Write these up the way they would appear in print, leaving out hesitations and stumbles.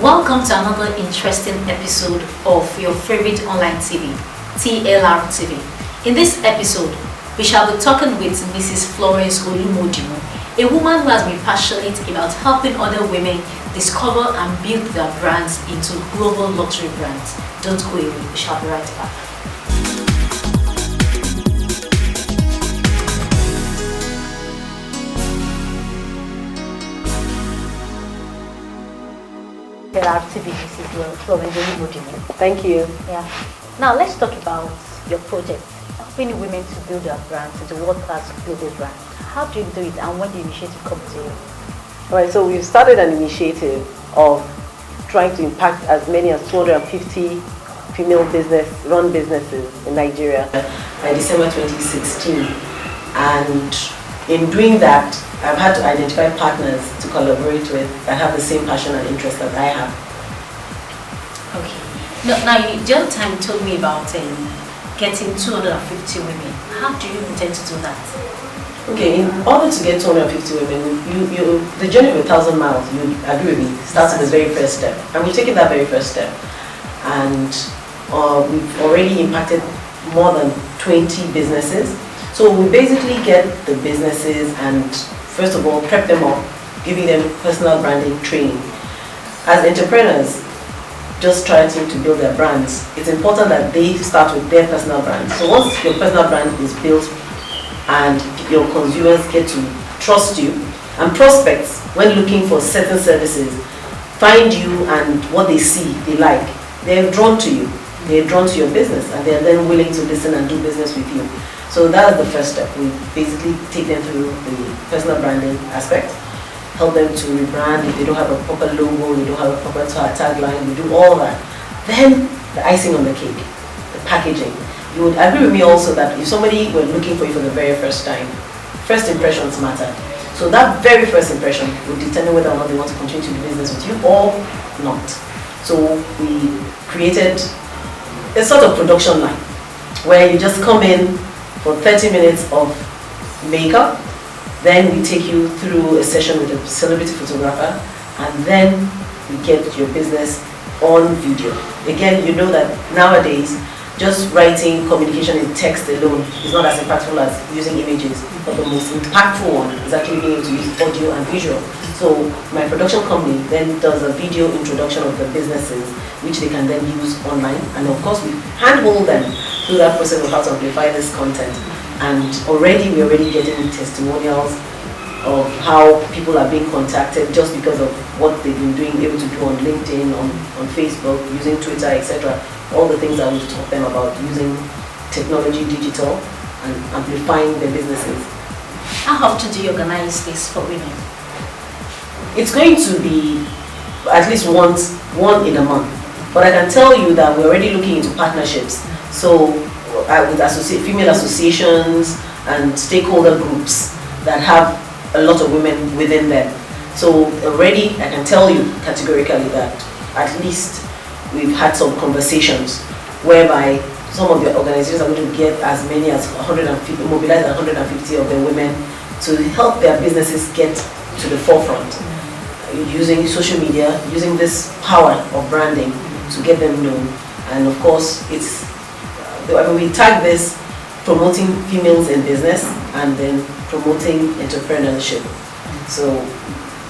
Welcome to another interesting episode of your favorite online TV, TLR TV. In this episode, we shall be talking with Mrs. Florence Interview, a woman who has been passionate about helping other women discover and build their brands into global luxury brands. Don't go away, we shall be right back. TV, Mrs. Florence Interview. Thank you. Yeah. Now let's talk about your project, helping women to build their brands into world-class global brands. How do you do it, and when did the initiative come to you? All right, so we've started an initiative of trying to impact as many as 250 female run businesses in Nigeria by December 2016. And in doing that, I've had to identify partners to collaborate with that have the same passion and interest that I have. Okay. Now, the other time you told me about getting 250 women. How do you intend to do that? Okay, in order to get 250 women, the journey of 1,000 miles, you agree with me, starts at the very first step. And we've taken that very first step. And we've already impacted more than 20 businesses. So we basically get the businesses and first of all prep them up, giving them personal branding training. As entrepreneurs, just trying to build their brands, it's important that they start with their personal brand. So once your personal brand is built and your consumers get to trust you, and prospects, when looking for certain services, find you and what they see, they like, they're drawn to you, they're drawn to your business, and they're then willing to listen and do business with you. So that's the first step. We basically take them through the personal branding aspect, help them to rebrand if they don't have a proper logo, they don't have a proper tagline, we do all that. Then the icing on the cake, the packaging. You would agree with me also that if somebody were looking for you for the very first time, first impressions matter. So that very first impression will determine whether or not they want to continue to do business with you or not. So we created a sort of production line where you just come in for 30 minutes of makeup, then we take you through a session with a celebrity photographer, and then we get your business on video. Again, you know that nowadays, just writing communication in text alone is not as impactful as using images, but the most impactful one is actually being able to use audio and visual. So my production company then does a video introduction of the businesses, which they can then use online, and of course we handhold them through that process of how to amplify this content. And we're already getting testimonials of how people are being contacted just because of what they've been able to do on LinkedIn, on Facebook, using Twitter, etc. All the things that we've taught them about using technology, digital, and amplifying their businesses. How often do you organize this for women? It's going to be at least one in a month. But I can tell you that we're already looking into partnerships. So with female associations and stakeholder groups that have a lot of women within them. So already I can tell you categorically that at least we've had some conversations whereby some of the organizations are going to get as many as 150, mobilize 150 of the women to help their businesses get to the forefront, using social media, using this power of branding to get them known. And of course, we tag this promoting females in business and then promoting entrepreneurship. So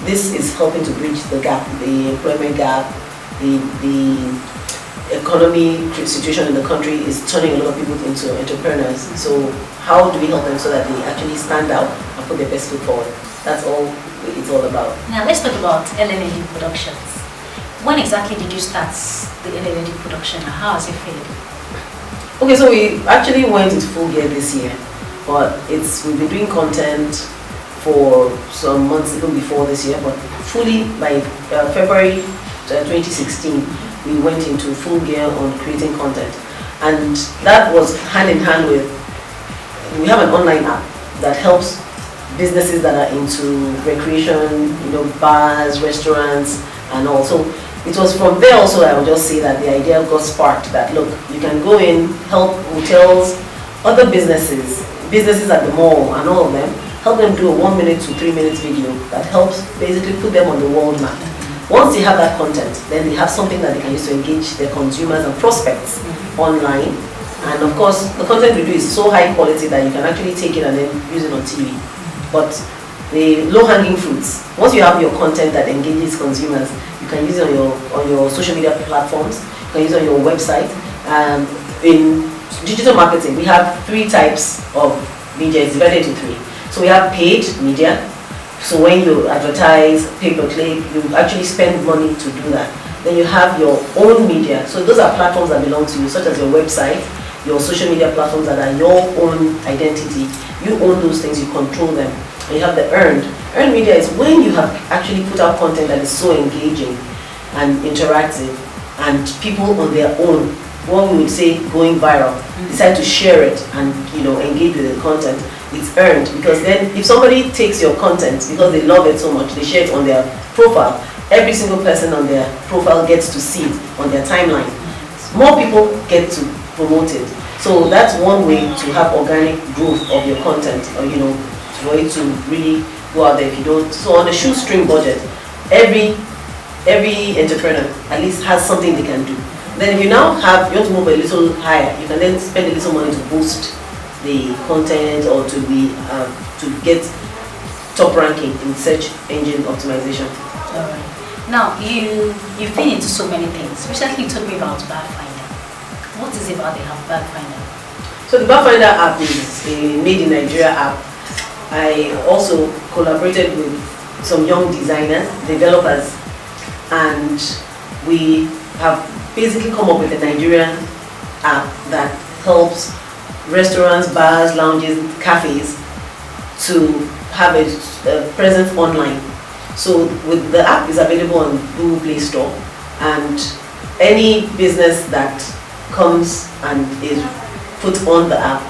this is helping to bridge the gap, the employment gap, the economy situation in the country is turning a lot of people into entrepreneurs. So how do we help them so that they actually stand out and put their best foot forward? That's all it's all about. Now let's talk about LLD Productions. When exactly did you start the LLD production and how has it fared? Okay, so we actually went into full gear this year, but we've been doing content for some months even before this year, but fully by February 2016, we went into full gear on creating content. And that was hand in hand with, we have an online app that helps businesses that are into recreation, bars, restaurants, and also it was from there also I would just say that the idea got sparked that look, you can go in, help hotels, other businesses at the mall and all of them, help them do a 1 minute to 3 minutes video that helps basically put them on the world map. Once they have that content, then they have something that they can use to engage their consumers and prospects online. And of course, the content we do is so high quality that you can actually take it and then use it on TV. But the low-hanging fruits, once you have your content that engages consumers, you can use it on your social media platforms, you can use it on your website. In digital marketing, we have 3 types of media. It's divided into 3. So we have paid media. So when you advertise, pay-per-click, you actually spend money to do that. Then you have your own media. So those are platforms that belong to you, such as your website, your social media platforms that are your own identity. You own those things, you control them. And you have the earned. Earned media is when you have actually put out content that is so engaging and interactive, and people on their own, what we would say going viral, decide to share it and engage with the content. It's earned, because then if somebody takes your content because they love it so much, they share it on their profile, every single person on their profile gets to see it on their timeline. More people get to promote it. So that's one way to have organic growth of your content, or for it to really go out there. If you don't, so on a shoestring budget, every entrepreneur at least has something they can do. Then if you now you want to move a little higher, you can then spend a little money to boost the content or to get top ranking in search engine optimization. All right. Now you've been into so many things. Recently you told me about Barfinder. What is it about the Barfinder? So the Barfinder app is a made in Nigeria app. I also collaborated with some young designers, developers, and we have basically come up with a Nigerian app that helps restaurants, bars, lounges, cafes to have a presence online. So the app is available on Google Play Store, and any business that comes and is put on the app,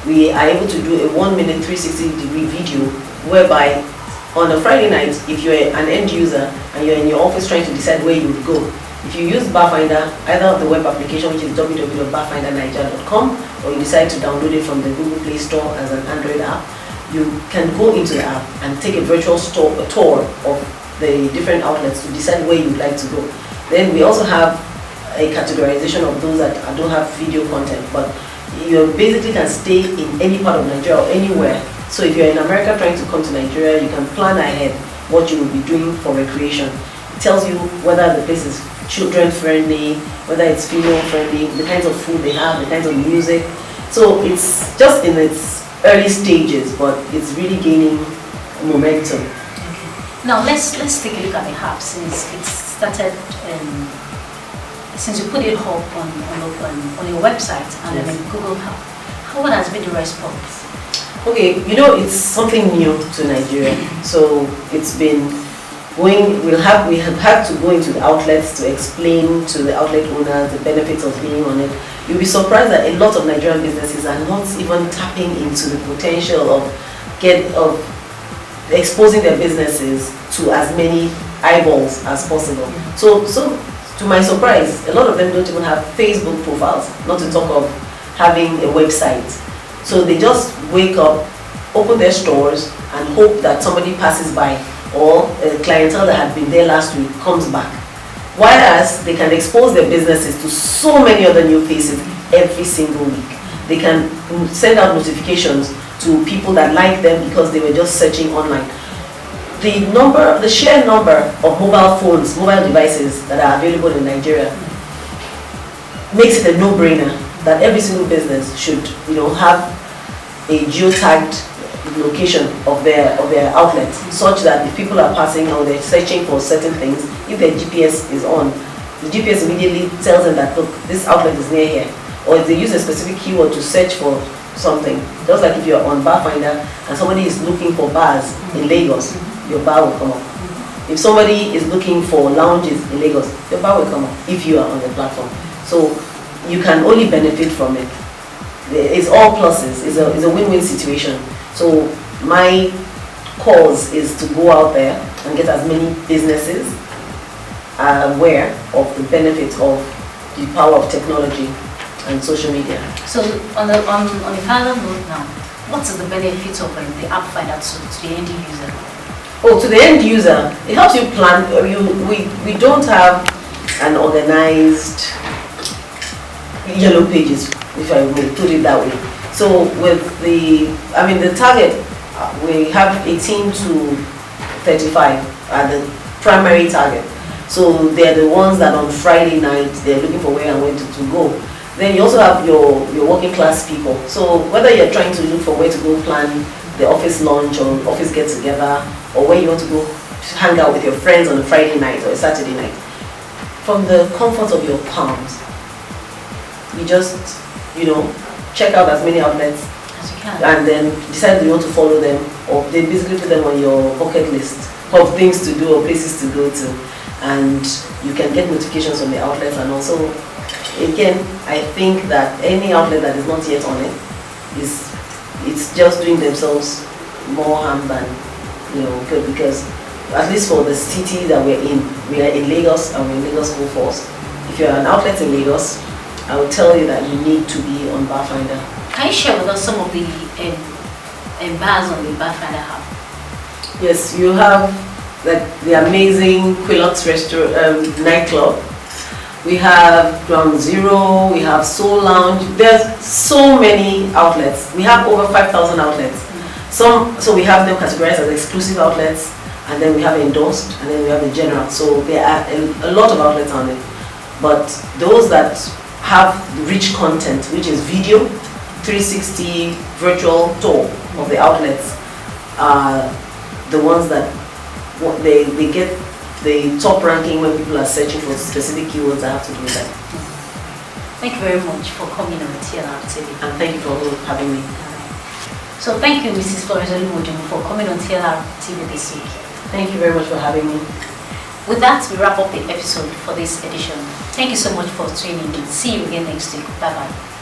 we are able to do a 1-minute 360-degree video whereby on a Friday night, if you're an end user and you're in your office trying to decide where you would go, if you use Barfinder, either the web application, which is www.barfindernigeria.com, or you decide to download it from the Google Play Store as an Android app, you can go into the app and take a virtual tour of the different outlets to decide where you'd like to go. Then we also have a categorization of those that don't have video content, but you basically can stay in any part of Nigeria or anywhere. So if you're in America trying to come to Nigeria, you can plan ahead what you will be doing for recreation. It tells you whether the place is children friendly, whether it's female friendly, the kinds of food they have, the kinds of music. So it's just in its early stages, but it's really gaining momentum. Okay. Now let's take a look at the app since it started. Since you put it up on your website and yes. then Google App, what has been the response? Okay, it's something new to Nigeria, so it's been going. We have had to go into the outlets to explain to the outlet owners the benefits of being on it. You'll be surprised that a lot of Nigerian businesses are not even tapping into the potential of exposing their businesses to as many eyeballs as possible. So to my surprise, a lot of them don't even have Facebook profiles, not to talk of having a website. So they just wake up, open their stores, and hope that somebody passes by, or a clientele that had been there last week comes back. Whereas they can expose their businesses to so many other new faces every single week. They can send out notifications to people that like them because they were just searching online. The sheer number of mobile devices that are available in Nigeria makes it a no-brainer that every single business should, have a geotagged location of their outlet, such that if people are passing or they're searching for certain things, if their GPS is on, the GPS immediately tells them that, look, this outlet is near here. Or if they use a specific keyword to search for something, just like if you're on Barfinder and somebody is looking for bars in Lagos, your bar will come up. If somebody is looking for lounges in Lagos, your bar will come up if you are on the platform. So you can only benefit from it. It's all pluses. It's a win-win situation. So my cause is to go out there and get as many businesses aware of the benefits of the power of technology and social media. So on the final note now, what is the benefit of the app finder to the end user? Oh, to the end user, it helps you plan. We don't have an organized yellow pages, if I may put it that way. So with the target, we have 18 to 35 are the primary target. So they're the ones that on Friday night they're looking for where and when to go. Then you also have your working class people. So whether you're trying to look for where to go plan the office lunch or office get together, or where you want to go hang out with your friends on a Friday night or a Saturday night, from the comfort of your palms, you just check out as many outlets as you can, and then decide you want to follow them, or they basically put them on your bucket list of things to do or places to go to, and you can get notifications from the outlets. And also, again, I think that any outlet that is not yet on it it's just doing themselves more harm than good, because at least for the city that we are in Lagos, and we're in Lagos full force. If you're an outlet in Lagos, I will tell you that you need to be on Barfinder. Can you share with us some of the bars on the Barfinder app? Yes, you have like the amazing Quillox nightclub. We have Ground Zero, we have Soul Lounge. There's so many outlets. We have over 5,000 outlets. So we have them categorized as exclusive outlets, and then we have endorsed, and then we have the general. So there are a lot of outlets on it. But those that have rich content, which is video, 360 virtual tour of the outlets, are the ones that they get the top ranking when people are searching for specific keywords that have to do with that. Thank you very much for coming on TLR TV. And thank you for having me. So thank you, Mrs. Florence Interview, for coming on TLR TV this week. Thank you very much for having me. With that, we wrap up the episode for this edition. Thank you so much for tuning in. See you again next week. Bye-bye.